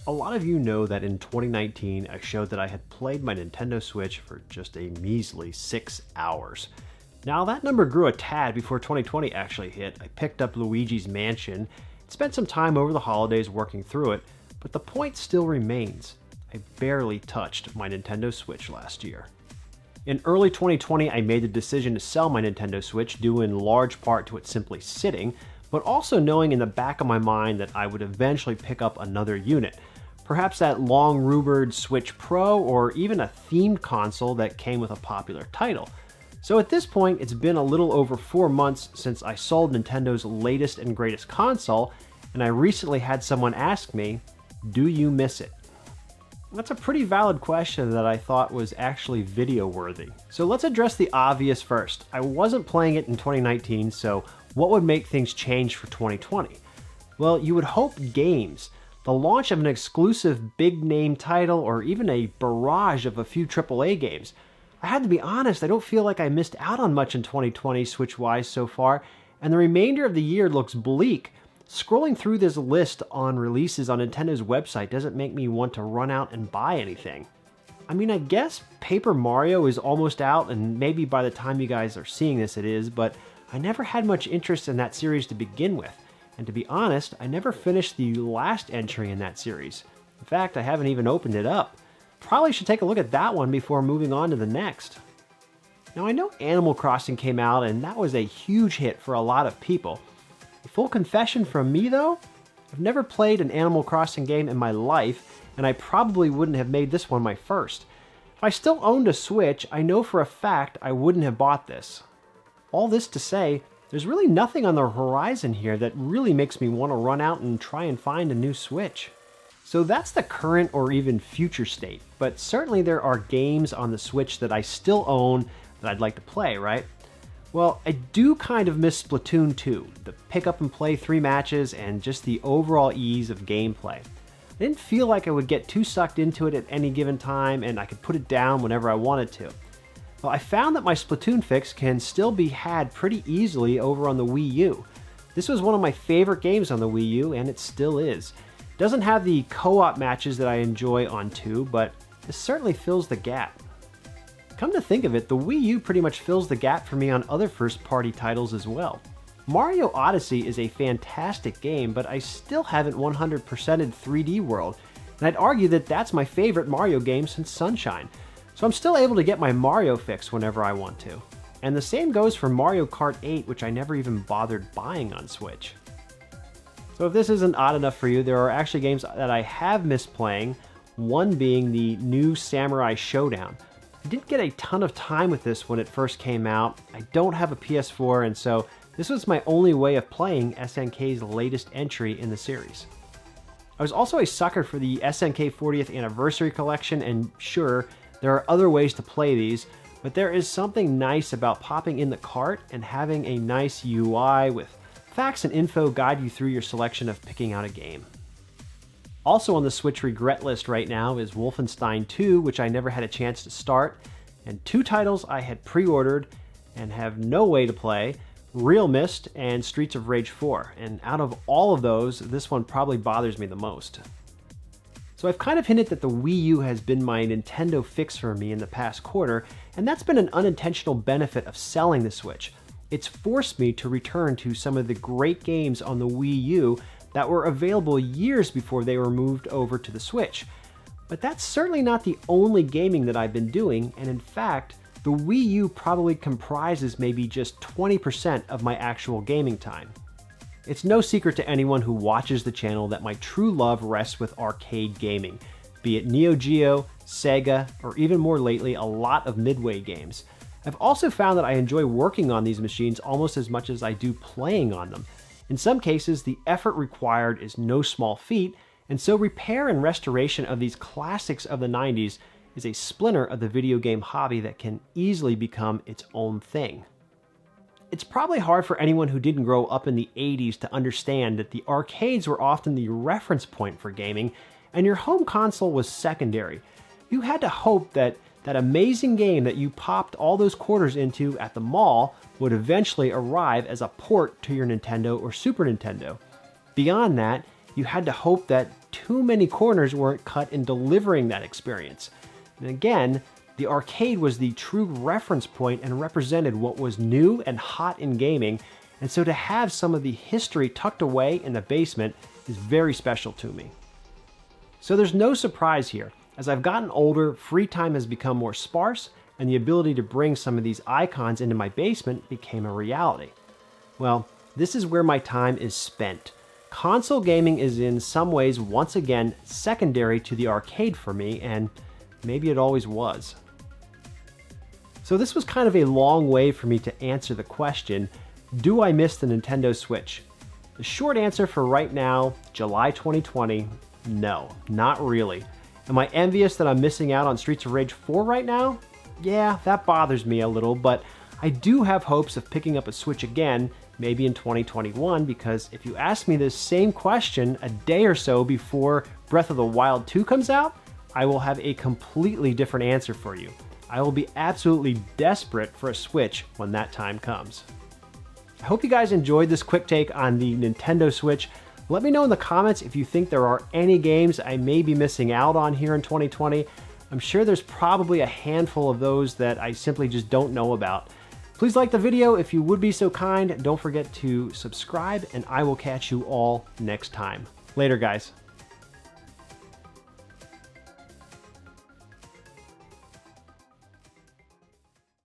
A lot of you know that in 2019 I showed that I had played my Nintendo Switch for just a measly 6 hours. Now that number grew a tad before 2020 actually hit. I picked up Luigi's Mansion, spent some time over the holidays working through it, but the point still remains. I barely touched my Nintendo Switch last year. In early 2020 I made the decision to sell my Nintendo Switch due in large part to it simply sitting, but also knowing in the back of my mind that I would eventually pick up another unit. Perhaps that long-rumored Switch Pro, or even a themed console that came with a popular title. So at this point, it's been a little over 4 months since I sold Nintendo's latest and greatest console, and I recently had someone ask me, do you miss it? That's a pretty valid question that I thought was actually video-worthy. So let's address the obvious first. I wasn't playing it in 2019, so what would make things change for 2020? Well, you would hope games. The launch of an exclusive big-name title, or even a barrage of a few AAA games. I had to be honest, I don't feel like I missed out on much in 2020 Switch-wise so far, and the remainder of the year looks bleak. Scrolling through this list on releases on Nintendo's website doesn't make me want to run out and buy anything. I mean, I guess Paper Mario is almost out, and maybe by the time you guys are seeing this it is, but I never had much interest in that series to begin with. And to be honest, I never finished the last entry in that series. In fact, I haven't even opened it up. Probably should take a look at that one before moving on to the next. Now I know Animal Crossing came out and that was a huge hit for a lot of people. A full confession from me though, I've never played an Animal Crossing game in my life, and I probably wouldn't have made this one my first. If I still owned a Switch, I know for a fact I wouldn't have bought this. All this to say, there's really nothing on the horizon here that really makes me want to run out and try and find a new Switch. So that's the current or even future state, but certainly there are games on the Switch that I still own that I'd like to play, right? Well, I do kind of miss Splatoon 2, the pick up and play 3 matches and just the overall ease of gameplay. I didn't feel like I would get too sucked into it at any given time and I could put it down whenever I wanted to. Well, I found that my Splatoon fix can still be had pretty easily over on the Wii U. This was one of my favorite games on the Wii U, and it still is. It doesn't have the co-op matches that I enjoy on 2, but this certainly fills the gap. Come to think of it, the Wii U pretty much fills the gap for me on other first-party titles as well. Mario Odyssey is a fantastic game, but I still haven't 100%ed 3D World, and I'd argue that that's my favorite Mario game since Sunshine. So I'm still able to get my Mario fix whenever I want to. And the same goes for Mario Kart 8, which I never even bothered buying on Switch. So if this isn't odd enough for you, there are actually games that I have missed playing, one being the new Samurai Showdown. I didn't get a ton of time with this when it first came out. I don't have a PS4, and so this was my only way of playing SNK's latest entry in the series. I was also a sucker for the SNK 40th Anniversary Collection, and sure, there are other ways to play these, but there is something nice about popping in the cart and having a nice UI with facts and info guide you through your selection of picking out a game. Also on the Switch regret list right now is Wolfenstein 2, which I never had a chance to start, and 2 titles I had pre-ordered and have no way to play, Real Mist and Streets of Rage 4, and out of all of those, this one probably bothers me the most. So I've kind of hinted that the Wii U has been my Nintendo fix for me in the past quarter, and that's been an unintentional benefit of selling the Switch. It's forced me to return to some of the great games on the Wii U that were available years before they were moved over to the Switch. But that's certainly not the only gaming that I've been doing, and in fact, the Wii U probably comprises maybe just 20% of my actual gaming time. It's no secret to anyone who watches the channel that my true love rests with arcade gaming, be it Neo Geo, Sega, or even more lately, a lot of Midway games. I've also found that I enjoy working on these machines almost as much as I do playing on them. In some cases, the effort required is no small feat, and so repair and restoration of these classics of the 90s is a splinter of the video game hobby that can easily become its own thing. It's probably hard for anyone who didn't grow up in the 80s to understand that the arcades were often the reference point for gaming, and your home console was secondary. You had to hope that that amazing game that you popped all those quarters into at the mall would eventually arrive as a port to your Nintendo or Super Nintendo. Beyond that, you had to hope that too many corners weren't cut in delivering that experience. And again, the arcade was the true reference point and represented what was new and hot in gaming, and so to have some of the history tucked away in the basement is very special to me. So there's no surprise here. As I've gotten older, free time has become more sparse, and the ability to bring some of these icons into my basement became a reality. Well, this is where my time is spent. Console gaming is in some ways once again secondary to the arcade for me, and maybe it always was. So this was kind of a long way for me to answer the question, do I miss the Nintendo Switch? The short answer for right now, July 2020, no, not really. Am I envious that I'm missing out on Streets of Rage 4 right now? Yeah, that bothers me a little, but I do have hopes of picking up a Switch again, maybe in 2021, because if you ask me this same question a day or so before Breath of the Wild 2 comes out, I will have a completely different answer for you. I will be absolutely desperate for a Switch when that time comes. I hope you guys enjoyed this quick take on the Nintendo Switch. Let me know in the comments if you think there are any games I may be missing out on here in 2020. I'm sure there's probably a handful of those that I simply just don't know about. Please like the video if you would be so kind. Don't forget to subscribe, and I will catch you all next time. Later, guys.